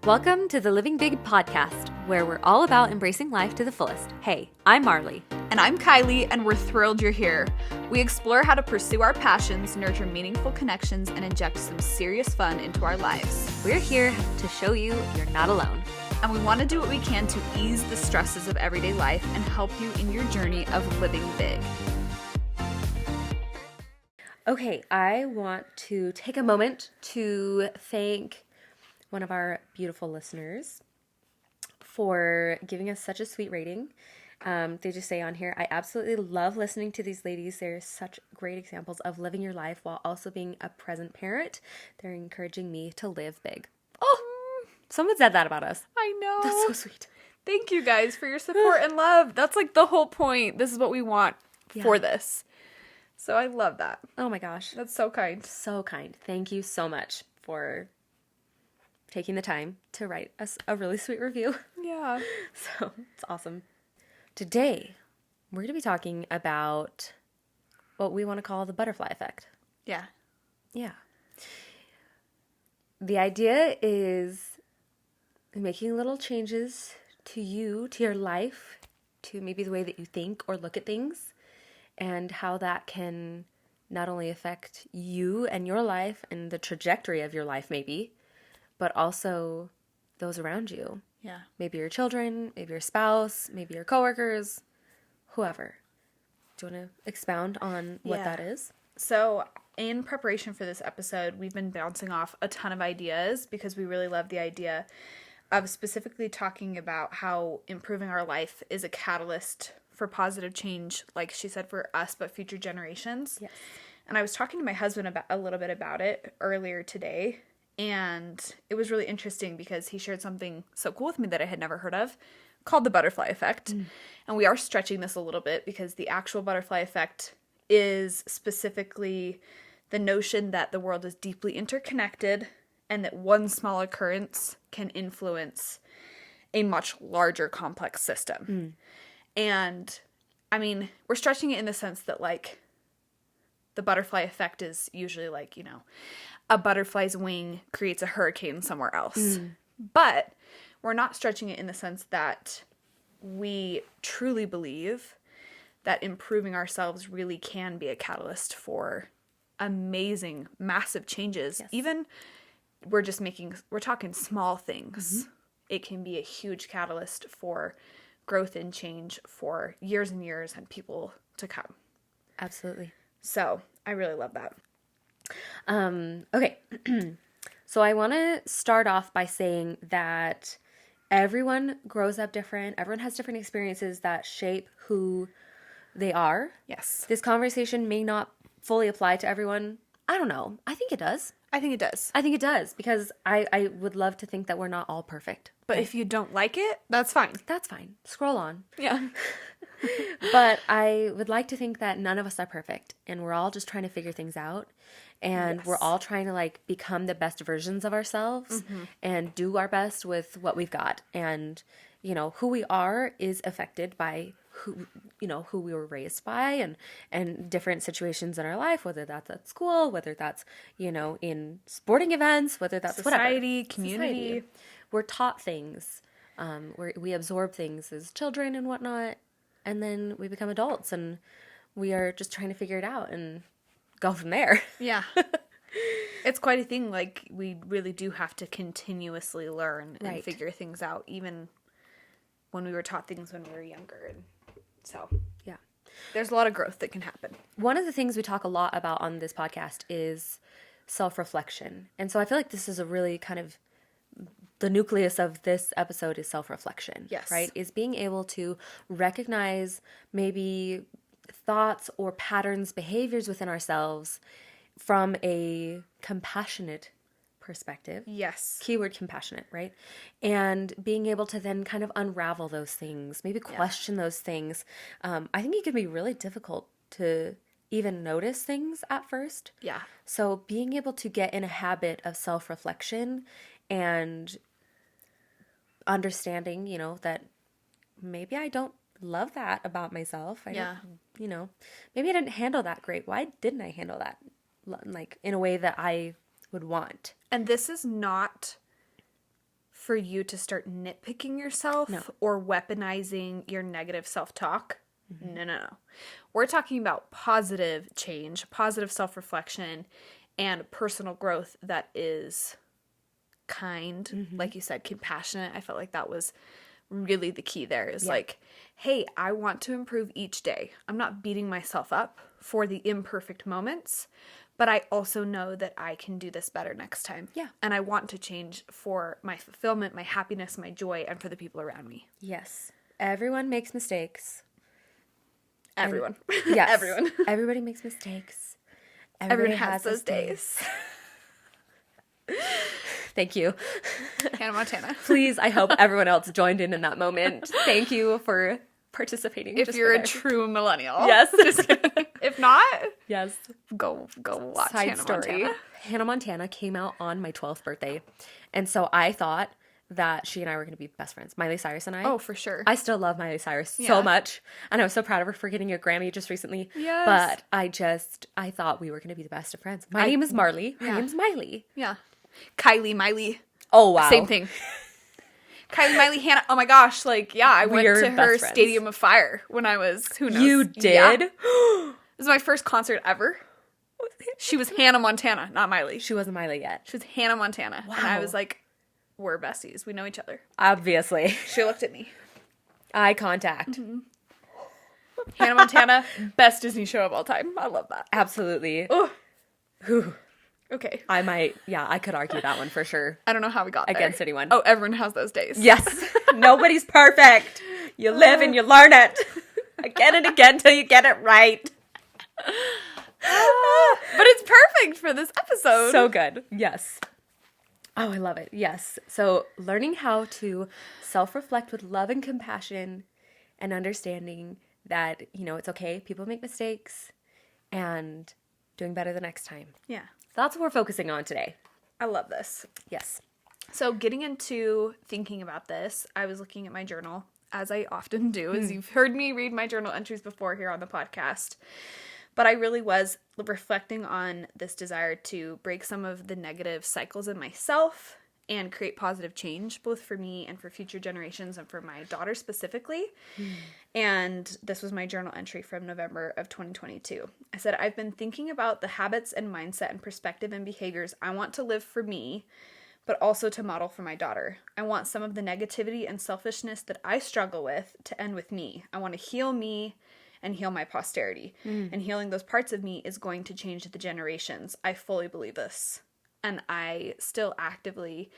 Welcome to the Living Big podcast, where we're all about embracing life to the fullest. Hey, I'm Marley. And I'm Kylie, and we're thrilled you're here. We explore how to pursue our passions, nurture meaningful connections, and inject some serious fun into our lives. We're here to show you you're not alone. And we want to do what we can to ease the stresses of everyday life and help you in your journey of living big. Okay, I want to take a moment to thank one of our beautiful listeners for giving us such a sweet rating. They just say on here, I absolutely love listening to these ladies. They're such great examples of living your life while also being a present parent. They're encouraging me to live big. Oh, someone said that about us. I know. That's so sweet. Thank you guys for your support and love. That's like the whole point. This is what we want for this. So I love that. Oh my gosh. That's so kind. So kind. Thank you so much for taking the time to write us a really sweet review. Yeah. So it's awesome. Today, we're going to be talking about what we want to call the butterfly effect. Yeah. Yeah. The idea is making little changes to you, to your life, to maybe the way that you think or look at things, and how that can not only affect you and your life and the trajectory of your life maybe, but also those around you. Yeah. Maybe your children, maybe your spouse, maybe your coworkers, whoever. Do you want to expound on what that is? So in preparation for this episode, we've been bouncing off a ton of ideas because we really love the idea of specifically talking about how improving our life is a catalyst for positive change, like she said, for us, but future generations. Yes. And I was talking to my husband about a little bit about it earlier today. And it was really interesting because he shared something so cool with me that I had never heard of called the butterfly effect. And we are stretching this a little bit because the actual butterfly effect is specifically the notion that the world is deeply interconnected and that one small occurrence can influence a much larger complex system. And I mean, we're stretching it in the sense that like the butterfly effect is usually like, you know, a butterfly's wing creates a hurricane somewhere else. But we're not stretching it in the sense that we truly believe that improving ourselves really can be a catalyst for amazing, massive changes. Yes. Even we're talking small things. It can be a huge catalyst for growth and change for years and years and people to come. Absolutely. So I really love that. Okay. So I want to start off by saying that everyone grows up different. Everyone has different experiences that shape who they are. Yes. This conversation may not fully apply to everyone. I don't know. I think it does. I think it does. I think it does because I would love to think that we're not all perfect. But if you don't like it, that's fine. That's fine. Scroll on. Yeah. But I would like to think that none of us are perfect and we're all just trying to figure things out and we're all trying to like become the best versions of ourselves and do our best with what we've got. And, you know, who we are is affected by who we were raised by and different situations in our life, whether that's at school, whether that's, you know, in sporting events, whether that's society, whatever. community. Society. We're taught things. We absorb things as children and whatnot. And then we become adults and we are just trying to figure it out and go from there. Yeah. It's quite a thing. Like, we really do have to continuously learn and figure things out, even when we were taught things when we were younger. And so, yeah, there's a lot of growth that can happen. One of the things we talk a lot about on this podcast is self-reflection. And so I feel like this is a really kind of the nucleus of this episode is self-reflection. Yes. Right? Is being able to recognize maybe thoughts or patterns, behaviors within ourselves from a compassionate perspective. Yes. Keyword compassionate, right? And being able to then kind of unravel those things, maybe question those things. I think it can be really difficult to even notice things at first. Yeah. So being able to get in a habit of self-reflection and understanding, you know, that maybe I don't love that about myself. I don't, you know, maybe I didn't handle that great. Why didn't I handle that like in a way that I would want? And this is not for you to start nitpicking yourself or weaponizing your negative self-talk. No. We're talking about positive change, positive self-reflection, and personal growth that is kind, like you said, compassionate. I felt like that was really the key there is like, hey, I want to improve each day. I'm not beating myself up for the imperfect moments, but I also know that I can do this better next time. Yeah. And I want to change for my fulfillment, my happiness, my joy, and for the people around me. Yes. Everyone makes mistakes. Everyone. Yes. Everyone. Everybody makes mistakes. Everyone has those days. Thank you. Hannah Montana. Please, I hope everyone else joined in that moment. Thank you for participating. If you're a true millennial. Yes. Just kidding. If not, yes. Go watch Side Hannah story. Montana. Hannah Montana came out on my 12th birthday. And so I thought that she and I were going to be best friends. Miley Cyrus and I. Oh, for sure. I still love Miley Cyrus so much. And I was so proud of her for getting a Grammy just recently. Yes. But I thought we were going to be the best of friends. My name is Marley. Her name's Miley. Yeah. Kylie, Miley. Oh, wow. Same thing. Kylie, Miley, Hannah. Oh my gosh. Like, yeah, I went to her Stadium of Fire when I was, who knows? You did? Yeah. It was my first concert ever. She was Hannah Montana, not Miley. She wasn't Miley yet. She was Hannah Montana. Wow. And I was like, we're besties. We know each other. Obviously. She looked at me. Eye contact. Mm-hmm. Hannah Montana, best Disney show of all time. I love that. Absolutely. Oh. Whew. Okay. I could argue that one for sure. I don't know how we got there. Against anyone. Oh, everyone has those days. Yes. Nobody's perfect. You live and you learn it. Again and again till you get it right. But it's perfect for this episode. So good. Yes. Oh, I love it. Yes. So learning how to self-reflect with love and compassion and understanding that, it's okay. People make mistakes and doing better the next time. Yeah. That's what we're focusing on today. I love this. Yes. So getting into thinking about this, I was looking at my journal, as I often do, as you've heard me read my journal entries before here on the podcast. But I really was reflecting on this desire to break some of the negative cycles in myself and create positive change, both for me and for future generations and for my daughter specifically. And this was my journal entry from November of 2022. I said, I've been thinking about the habits and mindset and perspective and behaviors I want to live for me, but also to model for my daughter. I want some of the negativity and selfishness that I struggle with to end with me. I want to heal me and heal my posterity. And healing those parts of me is going to change the generations. I fully believe this. And I still actively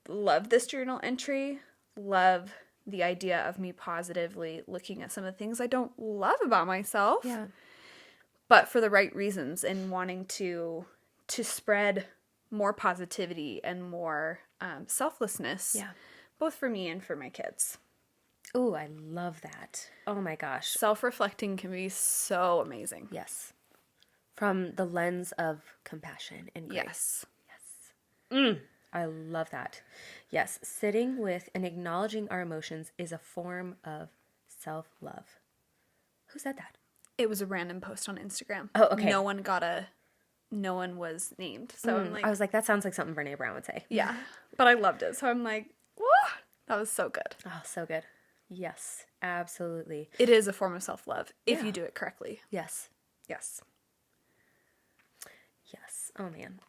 love this journal entry, love the idea of me positively looking at some of the things I don't love about myself, but for the right reasons and wanting to spread more positivity and more selflessness, both for me and for my kids. Oh, I love that. Oh my gosh. Self-reflecting can be so amazing. Yes. From the lens of compassion and grace. Yes. I love that. Yes. Sitting with and acknowledging our emotions is a form of self-love. Who said that? It was a random post on Instagram. Oh, okay. No one was named. So I'm like, I was like, that sounds like something Brene Brown would say. yeah. But I loved it. So I'm like, whoa, that was so good. Oh, so good. Yes, absolutely. It is a form of self-love if you do it correctly. Yes. Yes. Yes. Oh, man.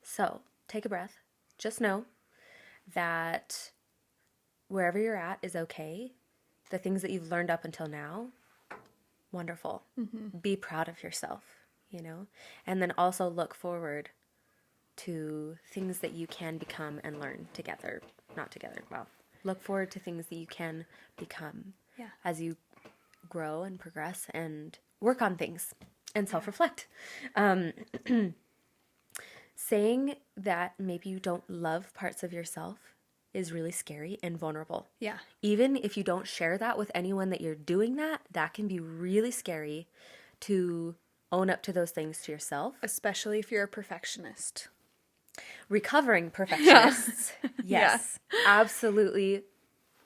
So, take a breath. Just know that wherever you're at is okay. The things that you've learned up until now, wonderful. Be proud of yourself, and then also look forward to things that you can become and learn together. Not together. Well, look forward to things that you can become as you grow and progress and work on things and self-reflect. Saying that maybe you don't love parts of yourself is really scary and vulnerable. Yeah. Even if you don't share that with anyone that you're doing that can be really scary to own up to those things to yourself. Especially if you're a perfectionist. Recovering perfectionists. Yes, absolutely,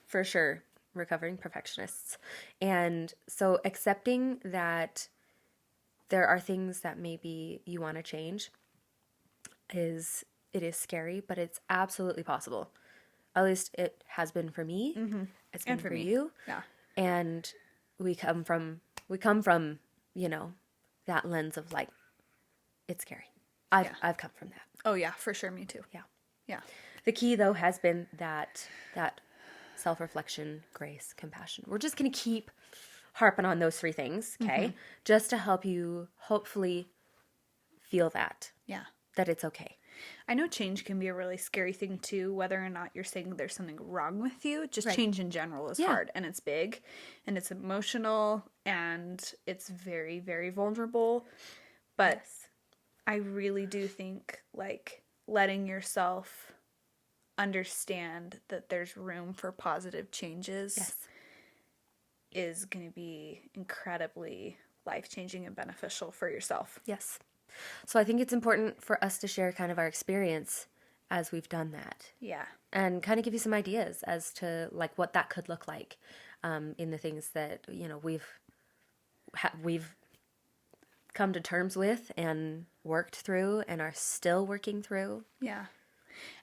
for sure. Recovering perfectionists. And so accepting that there are things that maybe you want to change it is scary, but it's absolutely possible. At least it has been for me. Mm-hmm. It's been And for for me. you. Yeah. And we come from, you know, that lens of like, it's scary. I've come from that. Oh yeah, for sure. Me too. Yeah. Yeah. The key though has been that self-reflection, grace, compassion. We're just going to keep harping on those three things, okay? Just to help you hopefully feel that Yeah. it's okay. I know change can be a really scary thing too, whether or not you're saying there's something wrong with you. Just Right. change in general is hard, and it's big and it's emotional and it's very, very vulnerable. But Yes. I really do think like letting yourself understand that there's room for positive changes Yes. is going to be incredibly life-changing and beneficial for yourself. Yes. So I think it's important for us to share kind of our experience as we've done that. Yeah. And kind of give you some ideas as to like what that could look like in the things that, you know, we've come to terms with and worked through and are still working through. Yeah.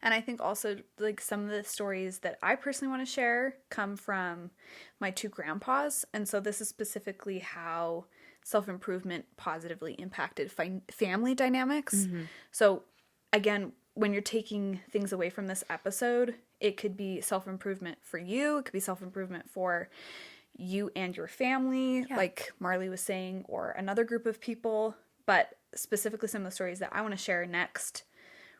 And I think also like some of the stories that I personally want to share come from my two grandpas. And so this is specifically how self-improvement positively impacted family dynamics. So again, when you're taking things away from this episode, it could be self-improvement for you. It could be self-improvement for you and your family, like Marley was saying, or another group of people. But specifically some of the stories that I want to share next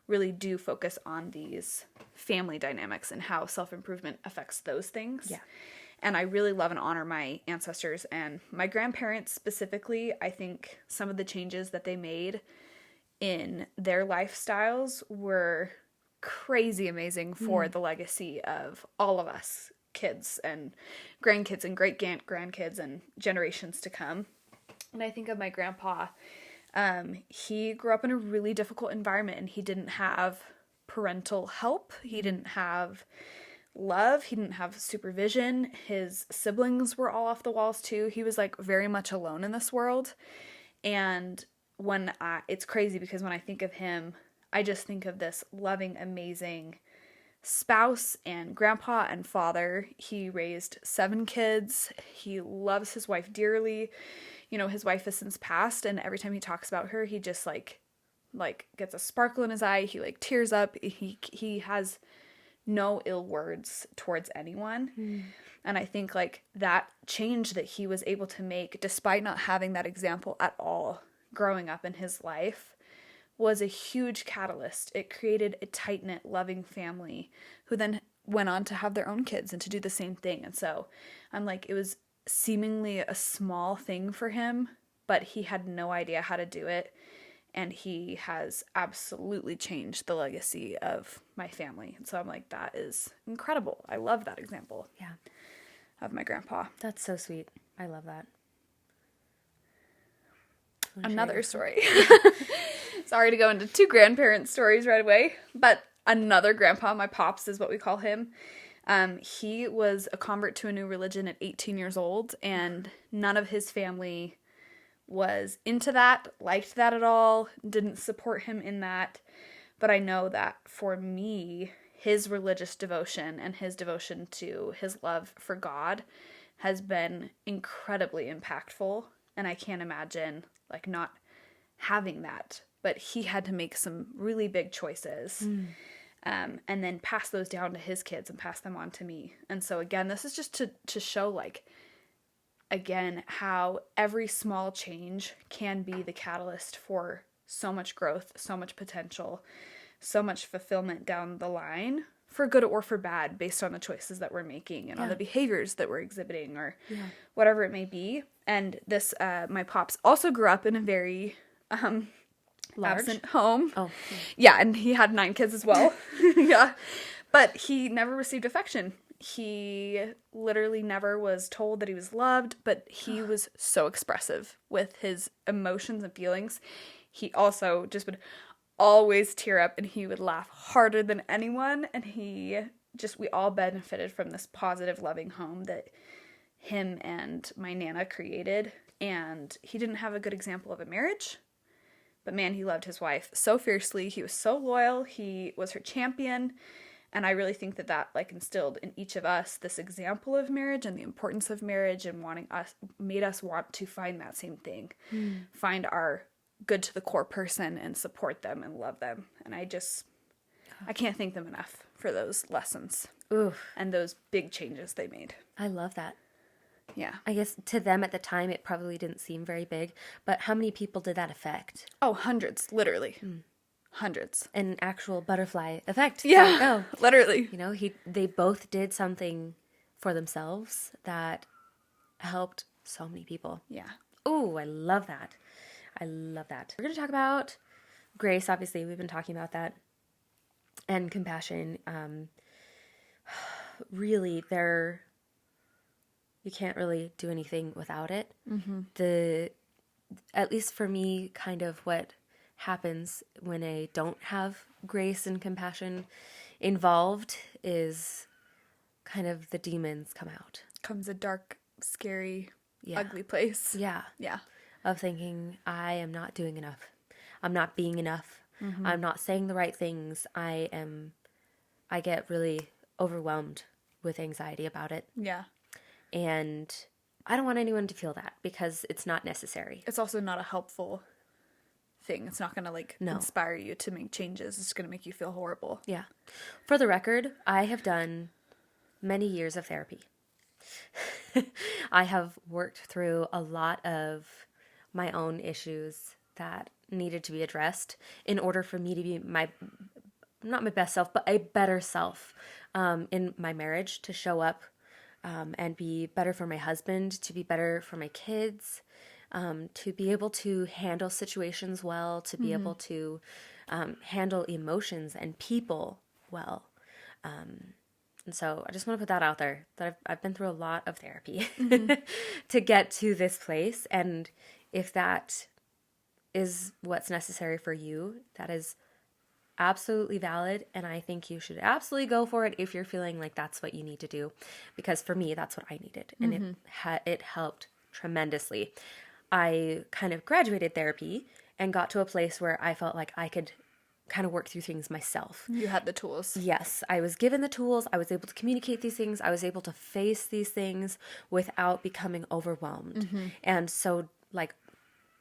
really do focus on these family dynamics and how self-improvement affects those things. Yeah. And I really love and honor my ancestors and my grandparents specifically. I think some of the changes that they made in their lifestyles were crazy amazing for the legacy of all of us kids and grandkids and great-grandkids and generations to come. And I think of my grandpa. He grew up in a really difficult environment and he didn't have parental help. He didn't have love. He didn't have supervision. His siblings were all off the walls too. He was like very much alone in this world. And it's crazy because when I think of him, I just think of this loving, amazing spouse and grandpa and father. He raised 7 kids. He loves his wife dearly. You know, his wife has since passed, and every time he talks about her, he just like gets a sparkle in his eye. He like tears up. He has no ill words towards anyone. And I think like that change that he was able to make despite not having that example at all growing up in his life was a huge catalyst. It created a tight-knit, loving family who then went on to have their own kids and to do the same thing. And so I'm like, it was seemingly a small thing for him, but he had no idea how to do it. And he has absolutely changed the legacy of my family. And so I'm like, that is incredible. I love that example. Yeah. Of my grandpa. That's so sweet. I love that. Another story. Sorry to go into 2 grandparent stories right away, but another grandpa, my pops is what we call him. He was a convert to a new religion at 18 years old, and none of his family was into that, liked that at all, didn't support him in that. But I know that for me, his religious devotion and his devotion to his love for God has been incredibly impactful. And I can't imagine like not having that. But he had to make some really big choices and then pass those down to his kids and pass them on to me. And so again, this is just to show like, again, how every small change can be the catalyst for so much growth, so much potential, so much fulfillment down the line, for good or for bad, based on the choices that we're making and on the behaviors that we're exhibiting or whatever it may be. And this, my pops also grew up in a very absent home. Oh. Yeah, and he had 9 kids as well. Yeah. But he never received affection. He literally never was told that he was loved, but he was so expressive with his emotions and feelings. He also just would always tear up and he would laugh harder than anyone. And we all benefited from this positive, loving home that him and my Nana created. And he didn't have a good example of a marriage, But man, he loved his wife so fiercely. He was so loyal. He was her champion. And I really think that that like instilled in each of us this example of marriage and the importance of marriage, and made us want to find that same thing. Find our good to the core person and support them and love them. And I can't thank them enough for those lessons. Oof. And those big changes they made. I love that. Yeah. I guess to them at the time, it probably didn't seem very big, but how many people did that affect? Oh, hundreds, literally. Hundreds. An actual butterfly effect. Yeah, Oh, literally. you know, they both did something for themselves that helped so many people. Yeah. Oh, I love that. I love that. We're going to talk about grace. Obviously, we've been talking about that. And compassion. Really, you can't really do anything without it. At least for me, kind of what happens when I don't have grace and compassion involved is kind of the demons come out. Comes a dark, scary, Yeah. ugly place. Yeah. Yeah. Of thinking, I am not doing enough. I'm not being enough. I'm not saying the right things. I get really overwhelmed with anxiety about it. Yeah. And I don't want anyone to feel that because it's not necessary. It's also not a helpful thing. It's not going to No. inspire you to make changes. It's going to make you feel horrible. Yeah. For the record, I have done many years of therapy. I have worked through a lot of my own issues that needed to be addressed in order for me to be not my best self, but a better self in my marriage, to show up and be better for my husband, to be better for my kids, to be able to handle situations well, to be able to handle emotions and people well. And so I just want to put that out there, that I've been through a lot of therapy to get to this place. And if that is what's necessary for you, that is absolutely valid. And I think you should absolutely go for it if you're feeling like that's what you need to do. Because for me, that's what I needed. And it helped tremendously. I kind of graduated therapy and got to a place where I felt like I could kind of work through things myself. You had the tools. Yes, I was given the tools. I was able to communicate these things. I was able to face these things without becoming overwhelmed. And so like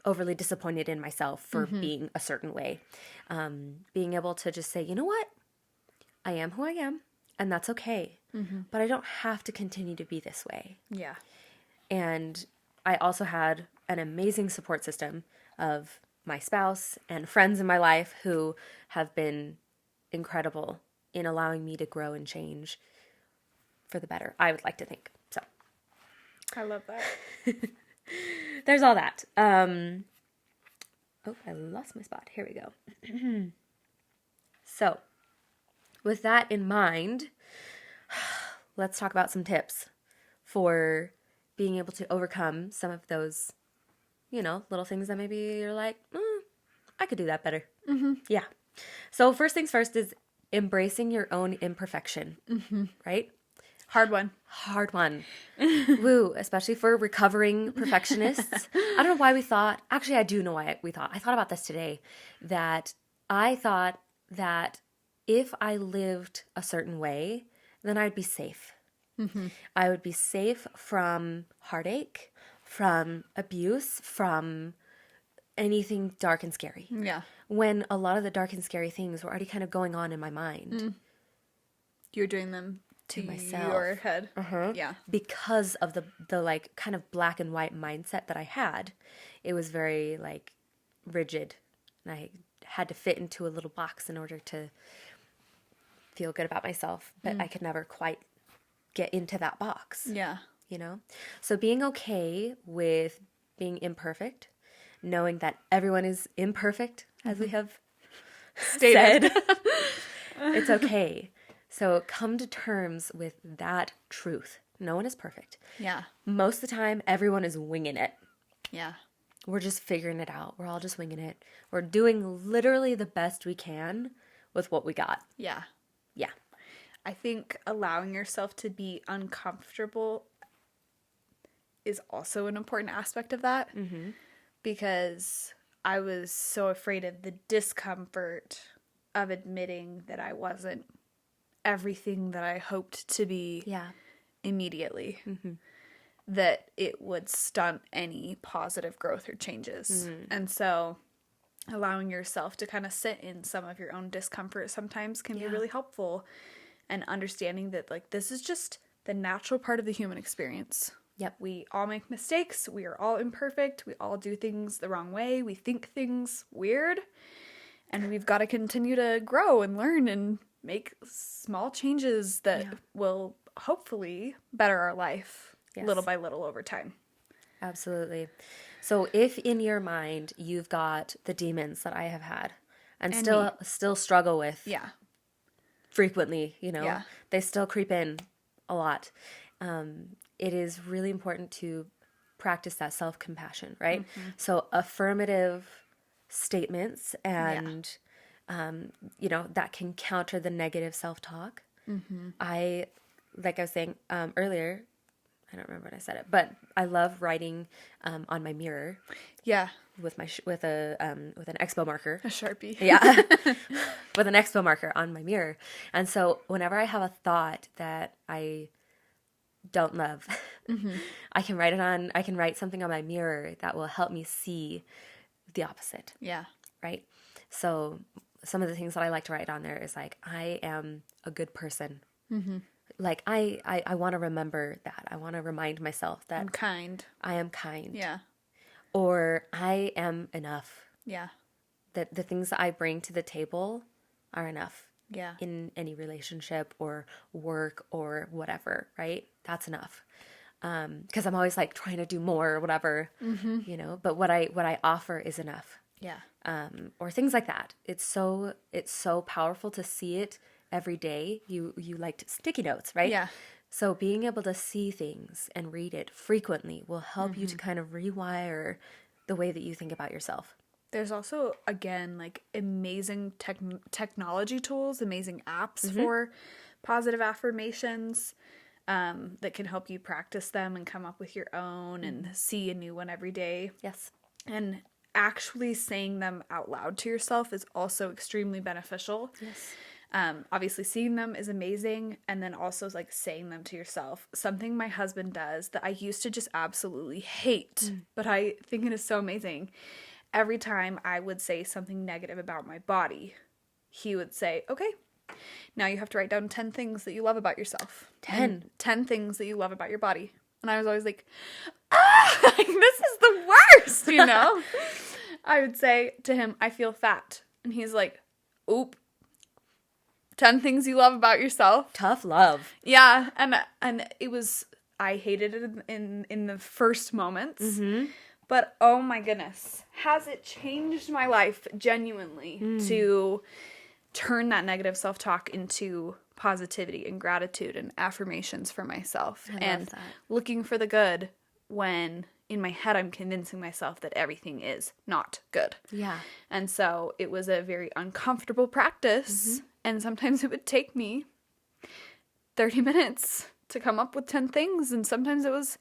overly disappointed in myself for being a certain way. Being able to just say, you know what? I am who I am, and that's okay. But I don't have to continue to be this way. Yeah. And I also had an amazing support system of my spouse and friends in my life who have been incredible in allowing me to grow and change for the better, I would like to think. So I love that. there's all that. Oh, I lost my spot. Here we go. So with that in mind, let's talk about some tips for being able to overcome some of those, little things that maybe you're like, I could do that better. Yeah. So first things first is embracing your own imperfection, right? Hard one. Hard one. Woo, especially for recovering perfectionists. I don't know why we thought, actually I do know why we thought. I thought about this today, that I thought that if I lived a certain way, then I'd be safe. I would be safe from heartache, from abuse, from anything dark and scary. Yeah. When a lot of the dark and scary things were already kind of going on in my mind. You're doing them to myself. your head. Yeah. Because of the like kind of black and white mindset that I had. It was very like rigid. And I had to fit into a little box in order to feel good about myself. But I could never quite get into that box. Yeah. So being okay with being imperfect, knowing that everyone is imperfect, as we have Stated. said, it's okay. So come to terms with that truth. No one is perfect. Yeah. Most of the time, everyone is winging it. Yeah. We're just figuring it out. We're all just winging it. We're doing literally the best we can with what we got. Yeah. Yeah. I think allowing yourself to be uncomfortable is also an important aspect of that. Because I was so afraid of the discomfort of admitting that I wasn't everything that I hoped to be immediately. That it would stunt any positive growth or changes. And so allowing yourself to kind of sit in some of your own discomfort sometimes can be really helpful, and understanding that like this is just the natural part of the human experience. Yep. We all make mistakes. We are all imperfect. We all do things the wrong way. We think things weird. And we've got to continue to grow and learn and make small changes that will hopefully better our life little by little over time. Absolutely. So if in your mind you've got the demons that I have had and still struggle with frequently, you know, they still creep in a lot. It is really important to practice that self-compassion, right? So affirmative statements and, you know, that can counter the negative self-talk. Like I was saying earlier, I don't remember when I said it, but I love writing on my mirror. Yeah. With my with an expo marker. A Sharpie. Yeah. With an expo marker on my mirror. And so whenever I have a thought that I don't love, I can write something on my mirror that will help me see the opposite. Yeah. Right? So some of the things that I like to write on there is like, I am a good person. Like, I want to remember that. I want to remind myself that I'm kind. I am kind. Yeah. Or I am enough. Yeah. That the things that I bring to the table are enough. Yeah. In any relationship or work or whatever, right? That's enough. Because I'm always like trying to do more or whatever, you know, but what I offer is enough. Yeah. Or things like that. It's so powerful to see it every day. You liked sticky notes, right? Yeah. So being able to see things and read it frequently will help you to kind of rewire the way that you think about yourself. There's also, again, like amazing technology tools, amazing apps for positive affirmations that can help you practice them and come up with your own and see a new one every day. Yes. And actually saying them out loud to yourself is also extremely beneficial. Yes. Obviously seeing them is amazing, and then also like saying them to yourself. Something my husband does that I used to just absolutely hate, but I think it is so amazing. Every time I would say something negative about my body, he would say, okay, now you have to write down 10 things that you love about yourself. 10 things that you love about your body. And I was always like, this is the worst, you know? I would say to him, I feel fat. And he's like, oop. 10 things you love about yourself. Tough love. Yeah. And it was, I hated it in the first moments. But oh my goodness, has it changed my life genuinely to turn that negative self-talk into positivity and gratitude and affirmations for myself. And looking for the good when in my head I'm convincing myself that everything is not good. Yeah. And so it was a very uncomfortable practice. And sometimes it would take me 30 minutes to come up with 10 things. And sometimes it was,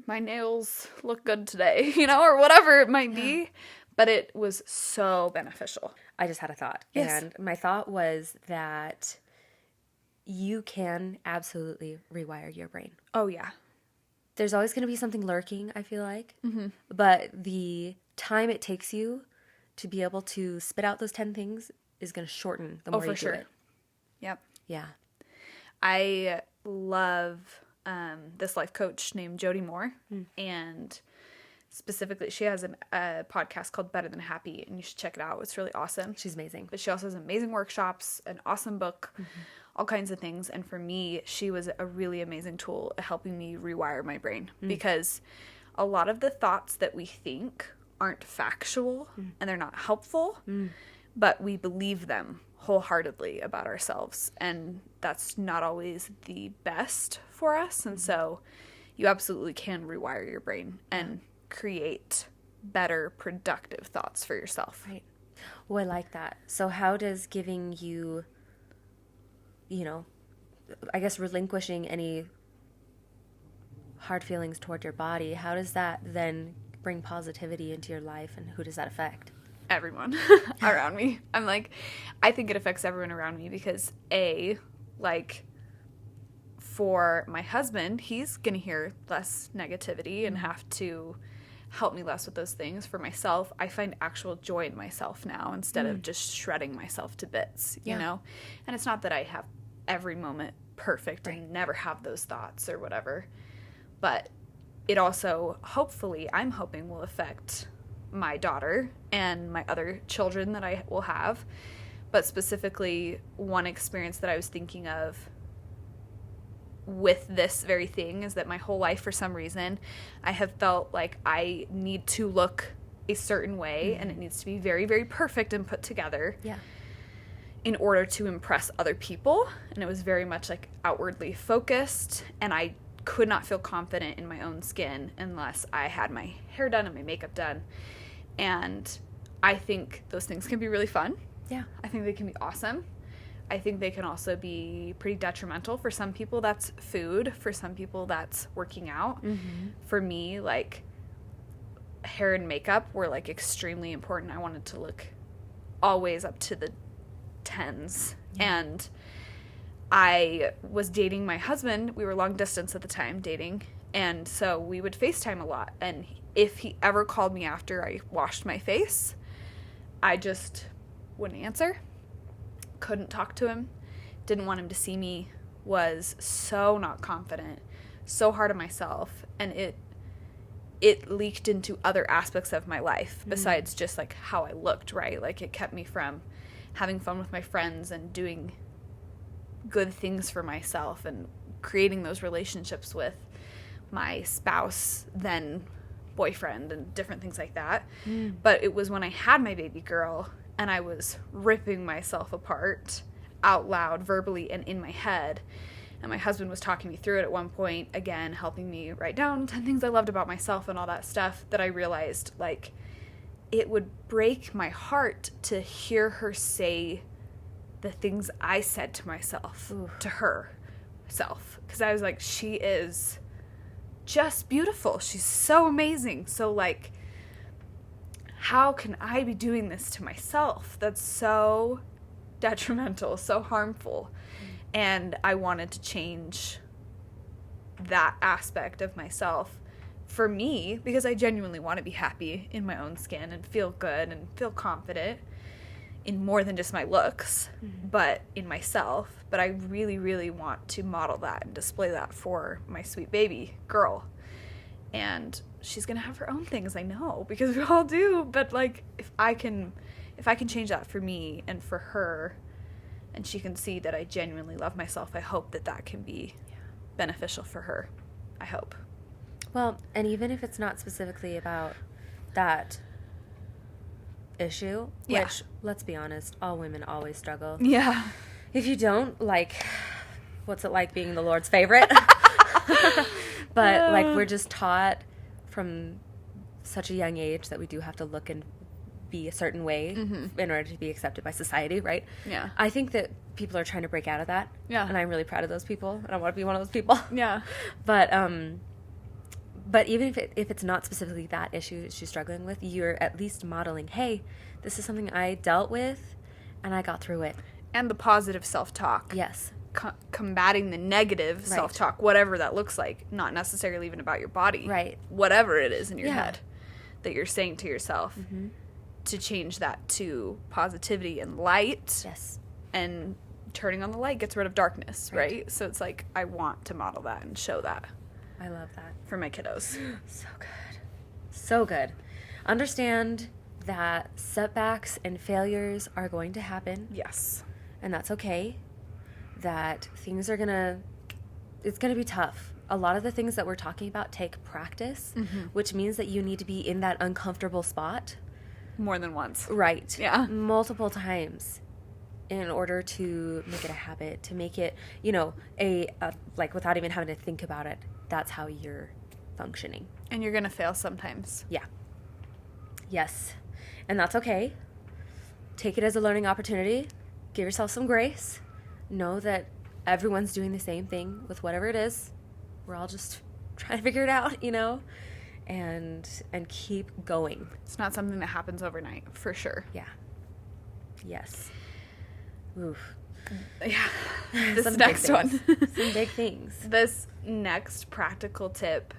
my nails look good today, you know, or whatever it might be. But it was so beneficial. I just had a thought. Yes. And my thought was that you can absolutely rewire your brain. Oh, yeah. There's always going to be something lurking, I feel like. But the time it takes you to be able to spit out those 10 things is going to shorten the more you do it. Yep. Yeah. I love this life coach named Jody Moore. And specifically, she has a podcast called Better Than Happy, and you should check it out. It's really awesome. She's amazing. But she also has amazing workshops, an awesome book, all kinds of things. And for me, she was a really amazing tool at helping me rewire my brain. Because a lot of the thoughts that we think aren't factual and they're not helpful, but we believe them wholeheartedly about ourselves. And that's not always the best for us. And so you absolutely can rewire your brain and create better, productive thoughts for yourself. Right. Well, I like that. So how does giving you, you know, I guess relinquishing any hard feelings toward your body, how does that then bring positivity into your life, and who does that affect? Everyone around me. I think it affects everyone around me because for my husband, he's going to hear less negativity and have to help me less with those things. For myself, I find actual joy in myself now instead of just shredding myself to bits, you know? And it's not that I have every moment perfect and never have those thoughts or whatever, but it also, hopefully, I'm hoping will affect my daughter and my other children that I will have. But specifically, one experience that I was thinking of with this very thing is that my whole life, for some reason, I have felt like I need to look a certain way and it needs to be very, very perfect and put together in order to impress other people. And it was very much like outwardly focused, and I could not feel confident in my own skin unless I had my hair done and my makeup done. And I think those things can be really fun. Yeah. I think they can be awesome. I think they can also be pretty detrimental. For some people, that's food. For some people, that's working out. Mm-hmm. For me, like, hair and makeup were, like, extremely important. I wanted to look always up to the 10s. Yeah. And I was dating my husband. We were long distance at the time, dating. And so we would FaceTime a lot. And if he ever called me after I washed my face, I just wouldn't answer. Couldn't talk to him, didn't want him to see me, was so not confident, so hard on myself, and it leaked into other aspects of my life besides just like how I looked, right? Like, it kept me from having fun with my friends and doing good things for myself and creating those relationships with my spouse, then boyfriend, and different things like that. But it was when I had my baby girl and I was ripping myself apart out loud, verbally, and in my head. And my husband was talking me through it at one point, again, helping me write down 10 things I loved about myself and all that stuff, that I realized, like, it would break my heart to hear her say the things I said to myself, to herself. Because I was like, she is just beautiful. She's so amazing. So, like, how can I be doing this to myself? That's so detrimental, so harmful. And I wanted to change that aspect of myself for me, because I genuinely want to be happy in my own skin and feel good and feel confident in more than just my looks, but in myself. But I really, really want to model that and display that for my sweet baby girl. And she's going to have her own things, I know, because we all do. But, like, if I can change that for me and for her, and she can see that I genuinely love myself, I hope that can be beneficial for her. I hope. Well, and even if it's not specifically about that issue, which, let's be honest, all women always struggle. Yeah. If you don't, like, what's it like being the Lord's favorite? But, like, we're just taught from such a young age that we do have to look and be a certain way in order to be accepted by society, right? Yeah. I think that people are trying to break out of that. Yeah. And I'm really proud of those people, and I want to be one of those people. Yeah. But even if it's not specifically that issue she's struggling with, you're at least modeling, hey, this is something I dealt with, and I got through it. And the positive self-talk. Yes. Combating the negative self-talk, whatever that looks like, not necessarily even about your body. Right. Whatever it is in your head that you're saying to yourself, to change that to positivity and light. Yes. And turning on the light gets rid of darkness, right? So it's like, I want to model that and show that. I love that. For my kiddos. So good. So good. Understand that setbacks and failures are going to happen. Yes. And that's okay. That things are it's gonna be tough. A lot of the things that we're talking about take practice, which means that you need to be in that uncomfortable spot. More than once. Right. Yeah. Multiple times in order to make it a habit, to make it, a like, without even having to think about it. That's how you're functioning. And you're going to fail sometimes. Yeah. Yes. And that's okay. Take it as a learning opportunity. Give yourself some grace. Know that everyone's doing the same thing with whatever it is. We're all just trying to figure it out, and keep going. It's not something that happens overnight, for sure. Yeah. Yes. Oof. Yeah. This Some next big one. things. Some big things. This next practical tip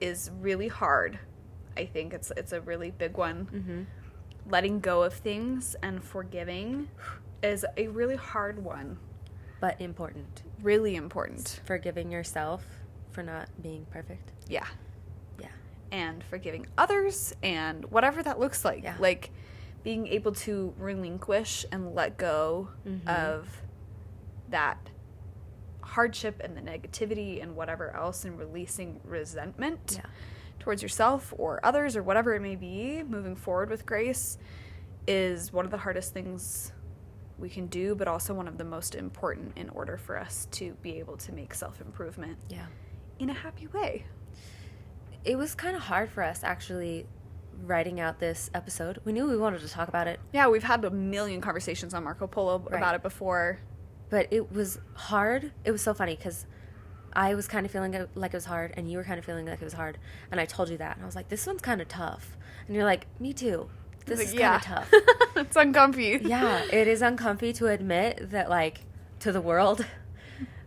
is really hard. I think it's a really big one. Mm-hmm. Letting go of things and forgiving is a really hard one. But important. Really important. Forgiving yourself for not being perfect. Yeah. Yeah. And forgiving others and whatever that looks like. Yeah. Like being able to relinquish and let go of that hardship and the negativity and whatever else, and releasing resentment towards yourself or others or whatever it may be, moving forward with grace, is one of the hardest things we can do, but also one of the most important in order for us to be able to make self-improvement in a happy way. It was kind of hard for us, actually, writing out this episode. We knew we wanted to talk about it. Yeah, we've had a million conversations on Marco Polo about it before. But it was hard. It was so funny because I was kind of feeling like it was hard, and you were kind of feeling like it was hard. And I told you that. And I was like, this one's kind of tough. And you're like, me too. This is kind of tough. It's uncomfy. Yeah, it is uncomfy to admit that, like, to the world,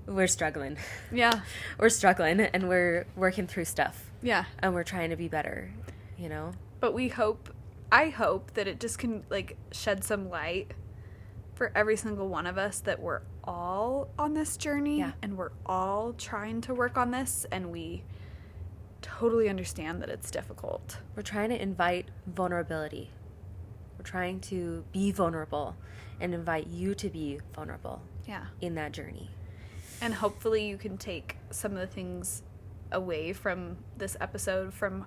we're struggling. Yeah. We're struggling, and we're working through stuff. Yeah. And we're trying to be better, you know? But I hope that it just can, like, shed some light for every single one of us that we're all on this journey and we're all trying to work on this, and we totally understand that it's difficult. We're trying to invite vulnerability. We're trying to be vulnerable and invite you to be vulnerable in that journey. And hopefully you can take some of the things away from this episode, from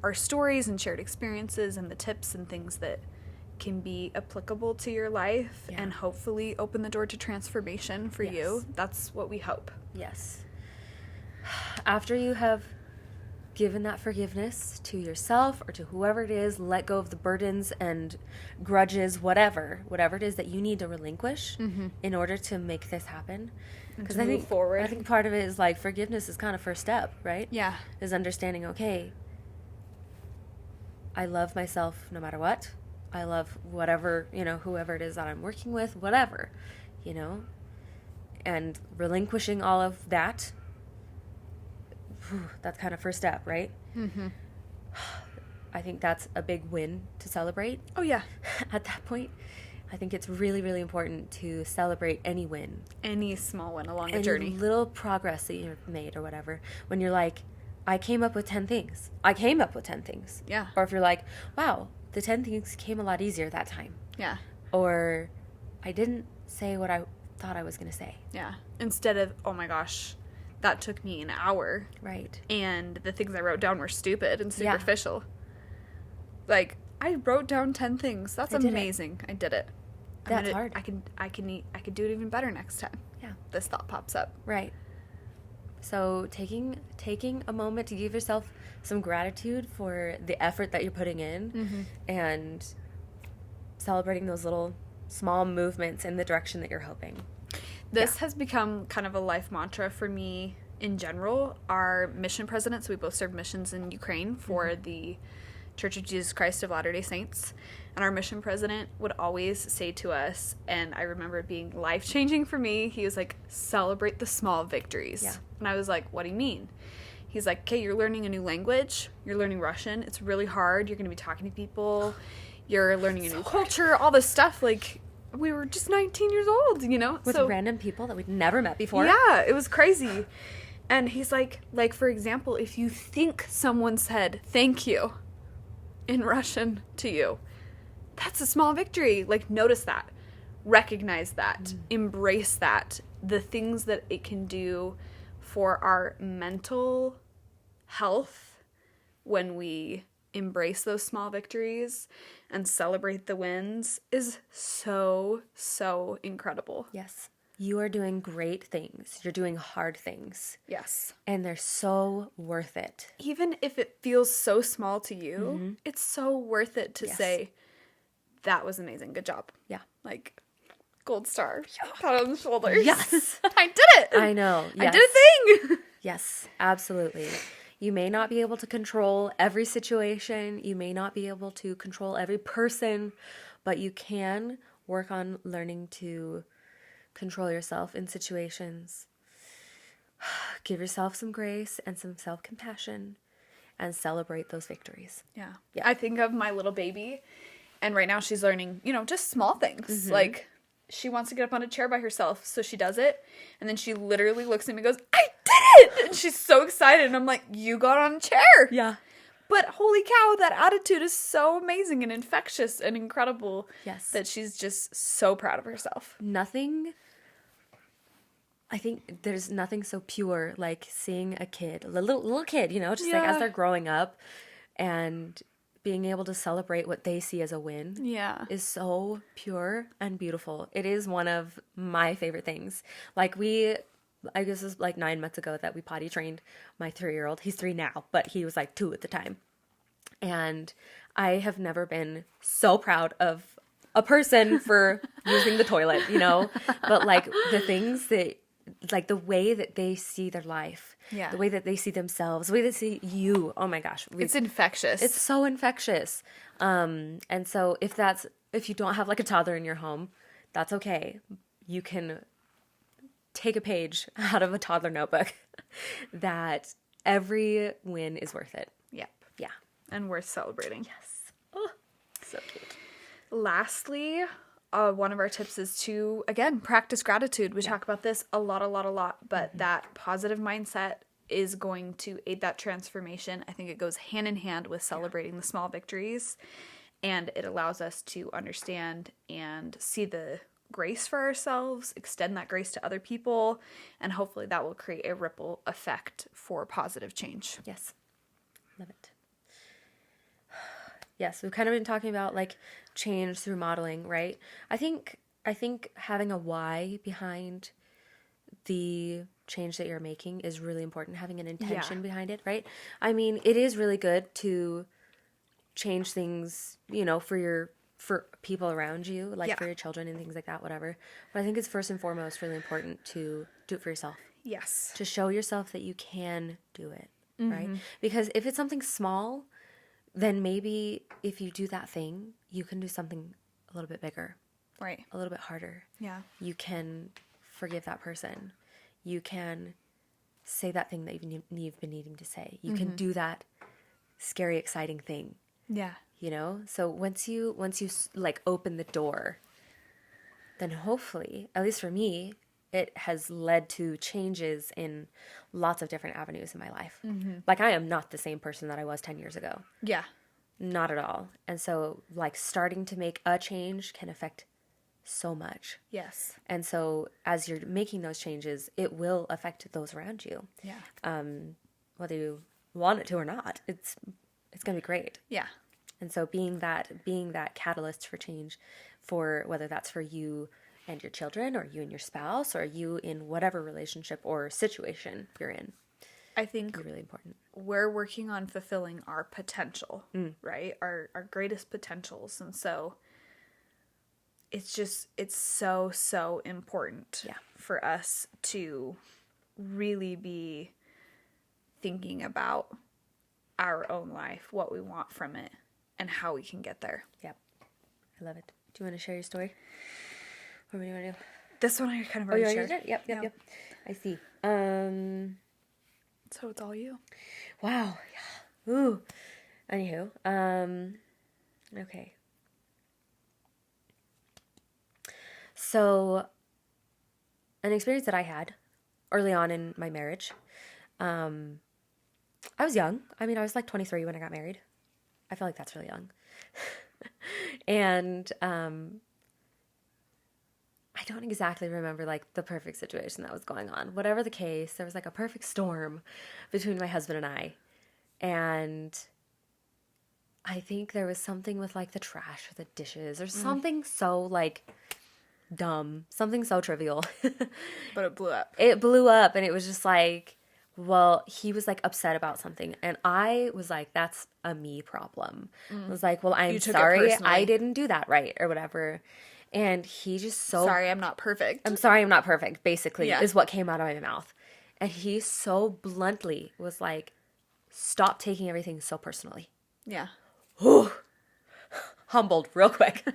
our stories and shared experiences and the tips and things that can be applicable to your life and hopefully open the door to transformation for you. That's what we hope. Yes. After you have given that forgiveness to yourself or to whoever it is, let go of the burdens and grudges, whatever it is that you need to relinquish in order to make this happen. Because I think forward. I think part of it is like forgiveness is kind of first step, right? Yeah. Is understanding, okay, I love myself no matter what. I love whatever, whoever it is that I'm working with, whatever, and relinquishing all of that. That's kind of first step, right? Mm-hmm. I think that's a big win to celebrate. Oh, yeah. At that point, I think it's really, really important to celebrate any win. Any small one along the journey. Any little progress that you've made or whatever. When you're like, I came up with 10 things. Yeah. Or if you're like, wow, the 10 things came a lot easier that time. Yeah. Or I didn't say what I thought I was going to say. Yeah. Instead of, oh my gosh, that took me an hour. Right. And the things I wrote down were stupid and superficial. Yeah. Like, I wrote down 10 things. That's amazing. I did it. That's hard. I could do it even better next time. Yeah. This thought pops up. Right. So taking a moment to give yourself some gratitude for the effort that you're putting in and celebrating those little small movements in the direction that you're hoping. This has become kind of a life mantra for me in general. Our mission president, so we both serve missions in Ukraine for the Church of Jesus Christ of Latter-day Saints. And our mission president would always say to us, and I remember it being life-changing for me, he was like, celebrate the small victories. Yeah. And I was like, what do you mean? He's like, okay, you're learning a new language. You're learning Russian. It's really hard. You're going to be talking to people. You're learning a new culture, all this stuff. Like, we were just 19 years old, With random people that we'd never met before. Yeah, it was crazy. And he's like, for example, if you think someone said thank you in Russian to you, that's a small victory. Like, notice that. Recognize that. Embrace that. The things that it can do for our mental health when we embrace those small victories and celebrate the wins is so, so incredible. Yes. You are doing great things. You're doing hard things. Yes. And they're so worth it. Even if it feels so small to you, it's so worth it to say, that was amazing. Good job. Yeah. Like, gold star. Pat on the shoulders. Yes. I did it. I know. Yes. I did a thing. Yes, absolutely. You may not be able to control every situation. You may not be able to control every person, but you can work on learning to control yourself in situations. Give yourself some grace and some self-compassion and celebrate those victories. Yeah. Yeah. I think of my little baby, and right now she's learning, just small things. Like, she wants to get up on a chair by herself, so she does it, and then she literally looks at me and goes, I did it! And she's so excited, and I'm like, you got on a chair! Yeah. But holy cow, that attitude is so amazing and infectious and incredible. Yes. That she's just so proud of herself. I think there's nothing so pure like seeing a kid, a little kid, just like as they're growing up and being able to celebrate what they see as a win. Yeah. Is so pure and beautiful. It is one of my favorite things. Like I guess it was like 9 months ago that we potty trained my 3-year-old. He's 3 now, but he was like 2 at the time. And I have never been so proud of a person for using the toilet, but like the things that, like the way that they see their life, the way that they see themselves, the way they see you. Oh my gosh. It's infectious. It's so infectious. And so if you don't have like a toddler in your home, that's okay. You can take a page out of a toddler notebook that every win is worth it. Yep. Yeah. And worth celebrating. Yes. Oh, so cute. Lastly, one of our tips is to, again, practice gratitude. We talk about this a lot, but that positive mindset is going to aid that transformation. I think it goes hand in hand with celebrating the small victories, and it allows us to understand and see the grace for ourselves, extend that grace to other people, and hopefully that will create a ripple effect for positive change. Yes. Love it. Yes, we've kind of been talking about like change through modeling, right? I think having a why behind the change that you're making is really important. Having an intention behind it, right? I mean, it is really good to change things, for people around you, like for your children and things like that, whatever. But I think it's first and foremost really important to do it for yourself. Yes. To show yourself that you can do it, right? Because if it's something small, then maybe if you do that thing, you can do something a little bit bigger. Right. A little bit harder. Yeah. You can forgive that person. You can say that thing that you've been needing to say. You can do that scary, exciting thing. Yeah. So once you like open the door, then hopefully, at least for me, it has led to changes in lots of different avenues in my life. Like I am not the same person that I was 10 years ago. Yeah. Not at all. And so like starting to make a change can affect so much. Yes. And so as you're making those changes, it will affect those around you. Yeah. Whether you want it to or not, it's going to be great. Yeah. And so being that catalyst for change, for whether that's for you and your children, or you and your spouse, or you in whatever relationship or situation you're in, I think is really important. We're working on fulfilling our potential, right? Our greatest potentials. And so it's so important for us to really be thinking about our own life, what we want from it, and how we can get there. Yep. I love it. Do you want to share your story? What do you want to do? This one I kind of already shared. Yep. I see. So it's all you. Wow. Yeah. Ooh. Anywho. Okay. So, an experience that I had early on in my marriage. I was young. I mean, I was like 23 when I got married. I feel like that's really young. And I don't exactly remember like the perfect situation that was going on. Whatever the case, there was like a perfect storm between my husband and I. And I think there was something with like the trash or the dishes or something so like dumb, something so trivial. But it blew up. It blew up, and it was just like, well, he was like upset about something, and I was like, that's a me problem. I was like, well, I'm sorry, I didn't do that right, or whatever. And he just sorry, I'm not perfect. I'm sorry, I'm not perfect, basically, is what came out of my mouth. And he so bluntly was like, stop taking everything so personally. Yeah. Whew. Humbled real quick.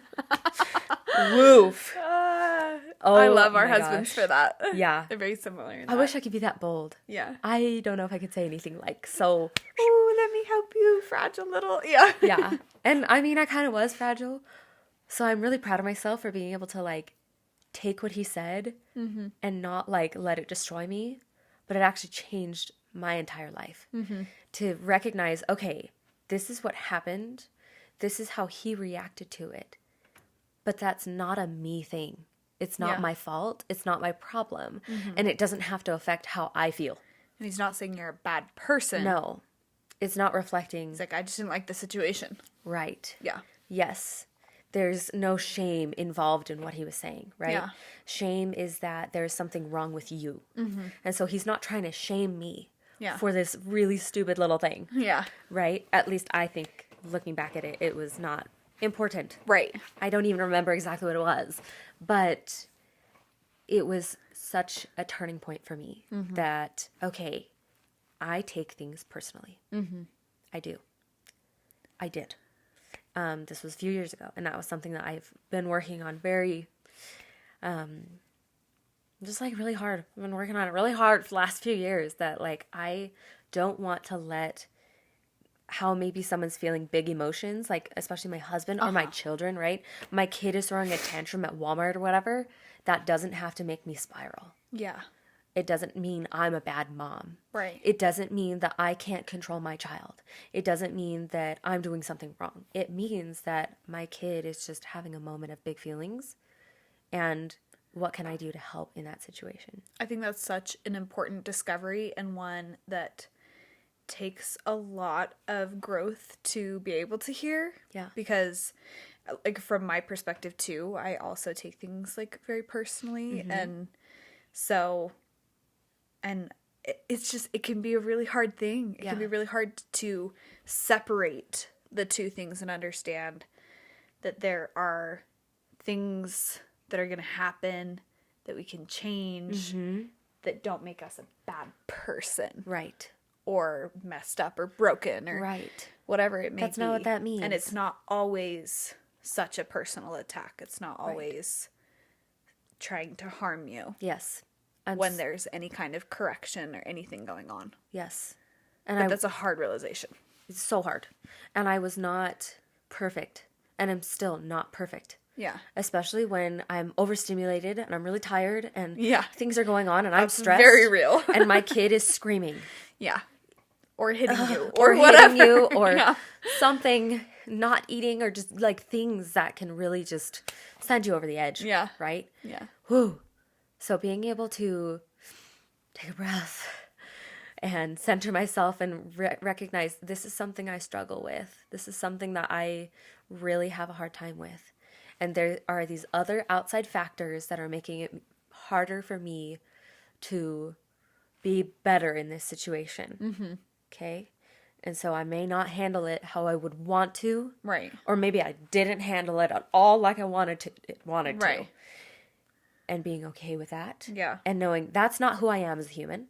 Woof. I love our my husbands gosh. for that. Yeah. They're very similar in I that. wish I could be that bold. Yeah. I don't know if I could say anything like so. Oh, let me help you, fragile little. Yeah. Yeah. And I mean, I kind of was fragile. So I'm really proud of myself for being able to like take what he said and not like let it destroy me. But it actually changed my entire life. To recognize, okay, this is what happened. This is how he reacted to it. But that's not a me thing. It's not my fault. It's not my problem. And it doesn't have to affect how I feel. And he's not saying you're a bad person. No. It's not reflecting. He's like, I just didn't like the situation. Right. Yeah. Yes. There's no shame involved in what he was saying, right? Yeah. Shame is that there's something wrong with you. And so he's not trying to shame me for this really stupid little thing. Yeah. Right? At least I think, looking back at it, it was not important. Right. I don't even remember exactly what it was. But it was such a turning point for me that, okay, I take things personally. I do. I did. This was a few years ago, and that was something that I've been working on very, just like really hard. I've been working on it really hard for the last few years that like I don't want to let how maybe someone's feeling big emotions, like especially my husband or my children, right? My kid is throwing a tantrum at Walmart or whatever. That doesn't have to make me spiral. Yeah. It doesn't mean I'm a bad mom. Right. It doesn't mean that I can't control my child. It doesn't mean that I'm doing something wrong. It means that my kid is just having a moment of big feelings. And what can I do to help in that situation? I think that's such an important discovery and one that takes a lot of growth to be able to hear. Yeah. Because like from my perspective too, I also take things like very personally and so and it's just it can be a really hard thing. It can be really hard to separate the two things and understand that there are things that are going to happen that we can change that don't make us a bad person. Right. Or messed up or broken or Right. whatever it may be. That's not what that means. And it's not always such a personal attack. It's not always trying to harm you. Yes. When there's any kind of correction or anything going on. Yes. But that's a hard realization. It's so hard. And I was not perfect. And I'm still not perfect. Yeah. Especially when I'm overstimulated and I'm really tired and Yeah. things are going on and I'm stressed. Very real. And my kid is screaming. Yeah. Or hitting you. Or whatever. hitting you or something, not eating or just like things that can really just send you over the edge. Yeah. Right? Yeah. Whew. So being able to take a breath and center myself and recognize this is something I struggle with. This is something that I really have a hard time with. And there are these other outside factors that are making it harder for me to be better in this situation. Okay? And so I may not handle it how I would want to. Right. Or maybe I didn't handle it at all like I wanted to. Right. And being okay with that. Yeah. And knowing that's not who I am as a human.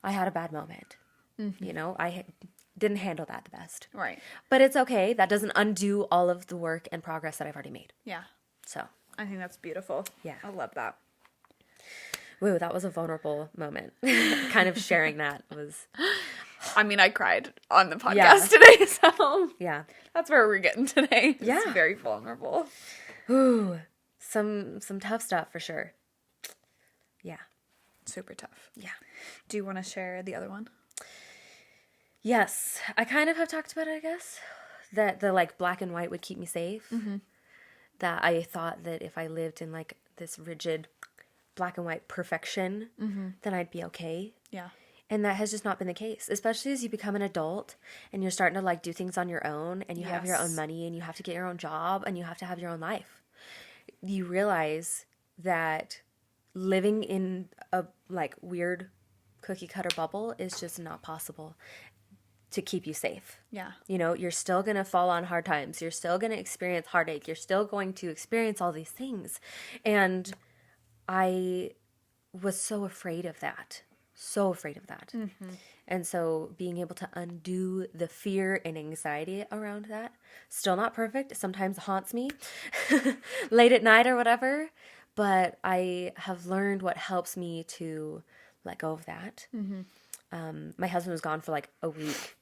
I had a bad moment. You know, I didn't handle that the best. Right. But it's okay. That doesn't undo all of the work and progress that I've already made. Yeah. So. I think that's beautiful. Yeah. I love that. Woo, that was a vulnerable moment. Kind of sharing that was. I mean, I cried on the podcast today, so. Yeah. That's where we're getting today. Yeah. It's very vulnerable. Ooh, some tough stuff for sure. Yeah. Super tough. Yeah. Do you want to share the other one? Yes. I kind of have talked about it, I guess. That the like black and white would keep me safe. That I thought that if I lived in like this rigid black and white perfection, then I'd be okay. Yeah. And that has just not been the case, especially as you become an adult and you're starting to like do things on your own and you have your own money and you have to get your own job and you have to have your own life. You realize that living in a like weird cookie cutter bubble is just not possible to keep you safe. Yeah. You know, you're still going to fall on hard times. You're still going to experience heartache. You're still going to experience all these things. And I was so afraid of that. so afraid of that. And so being able to undo the fear and anxiety around that, still not perfect. It sometimes haunts me late at night or whatever. But I have learned what helps me to let go of that. My husband was gone for like a week.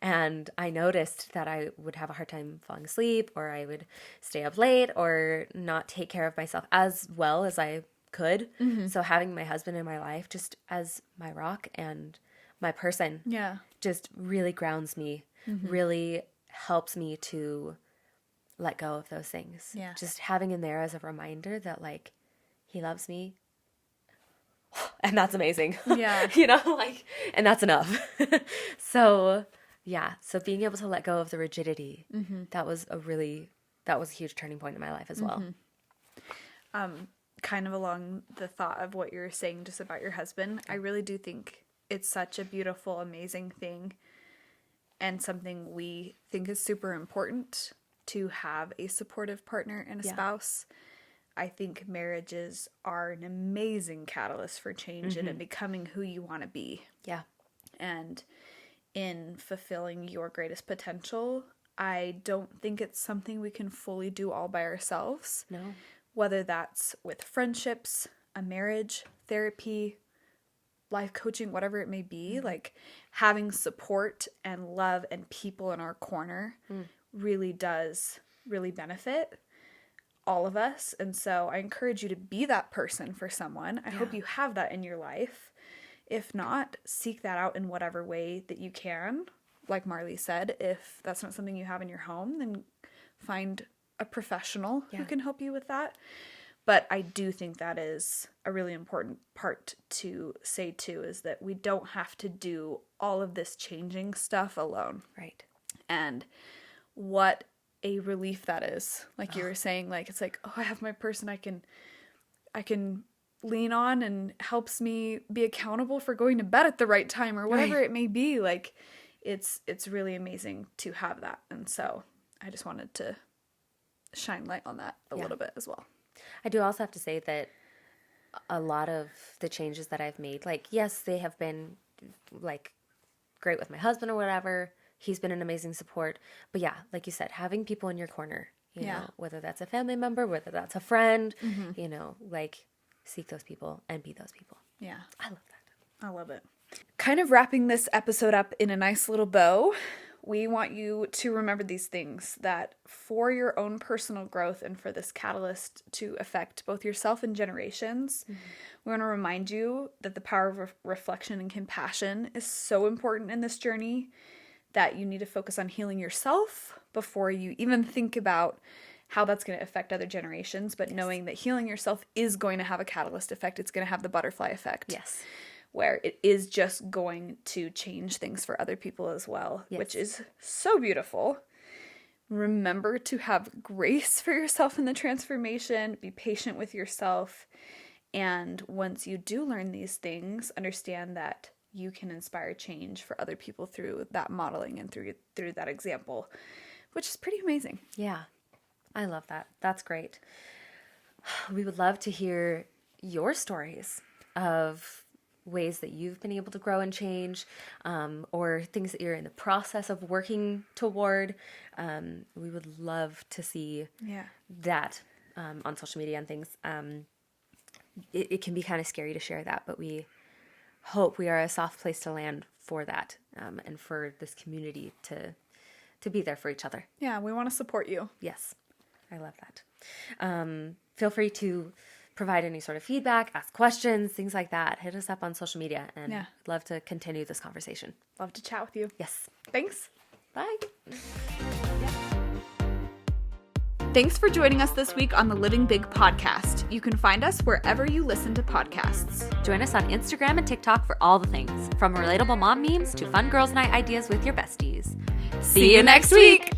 And I noticed that I would have a hard time falling asleep, or I would stay up late, or not take care of myself as well as I could. So having my husband in my life just as my rock and my person just really grounds me, really helps me to let go of those things. Yeah. Just having him there as a reminder that like he loves me. And that's amazing. Yeah. You know, like, and that's enough. So being able to let go of the rigidity, that was a huge turning point in my life as well. Kind of along the thought of what you're saying just about your husband, I really do think it's such a beautiful, amazing thing, and something we think is super important to have a supportive partner and a spouse. I think marriages are an amazing catalyst for change and in becoming who you want to be. Yeah. And in fulfilling your greatest potential. I don't think it's something we can fully do all by ourselves. No. Whether that's with friendships, a marriage, therapy, life coaching, whatever it may be, like having support and love and people in our corner really does really benefit all of us. And so I encourage you to be that person for someone. I hope you have that in your life. If not, seek that out in whatever way that you can. Like Marley said, if that's not something you have in your home, then find a professional who can help you with that. But I do think that is a really important part to say too, is that we don't have to do all of this changing stuff alone. Right. And what a relief that is. Like you were saying, like, it's like, oh, I have my person I can lean on and helps me be accountable for going to bed at the right time or whatever it may be. Like, it's really amazing to have that. And so I just wanted to shine light on that a little bit as well. I do also have to say that a lot of the changes that I've made, like, yes, they have been like great with my husband or whatever. He's been an amazing support. But yeah, like you said, having people in your corner, you know, whether that's a family member, whether that's a friend, you know, like, seek those people and be those people. Yeah. I love that. I love it. Kind of wrapping this episode up in a nice little bow, we want you to remember these things, that for your own personal growth and for this catalyst to affect both yourself and generations, we want to remind you that the power of reflection and compassion is so important in this journey, that you need to focus on healing yourself before you even think about how that's going to affect other generations, but knowing that healing yourself is going to have a catalyst effect. It's going to have the butterfly effect. Yes. Where it is just going to change things for other people as well, which is so beautiful. Remember to have grace for yourself in the transformation, be patient with yourself, and once you do learn these things, understand that you can inspire change for other people through that modeling and through that example, which is pretty amazing. Yeah. I love that. That's great. We would love to hear your stories of ways that you've been able to grow and change, or things that you're in the process of working toward. We would love to see that on social media and things. It can be kind of scary to share that, but we hope we are a soft place to land for that, and for this community to be there for each other. Yeah, we want to support you. Yes. I love that. Feel free to provide any sort of feedback, ask questions, things like that. Hit us up on social media, and I'd love to continue this conversation. Love to chat with you. Yes. Thanks. Bye. Thanks for joining us this week on the Living Big podcast. You can find us wherever you listen to podcasts. Join us on Instagram and TikTok for all the things, from relatable mom memes to fun girls' night ideas with your besties. See you next week.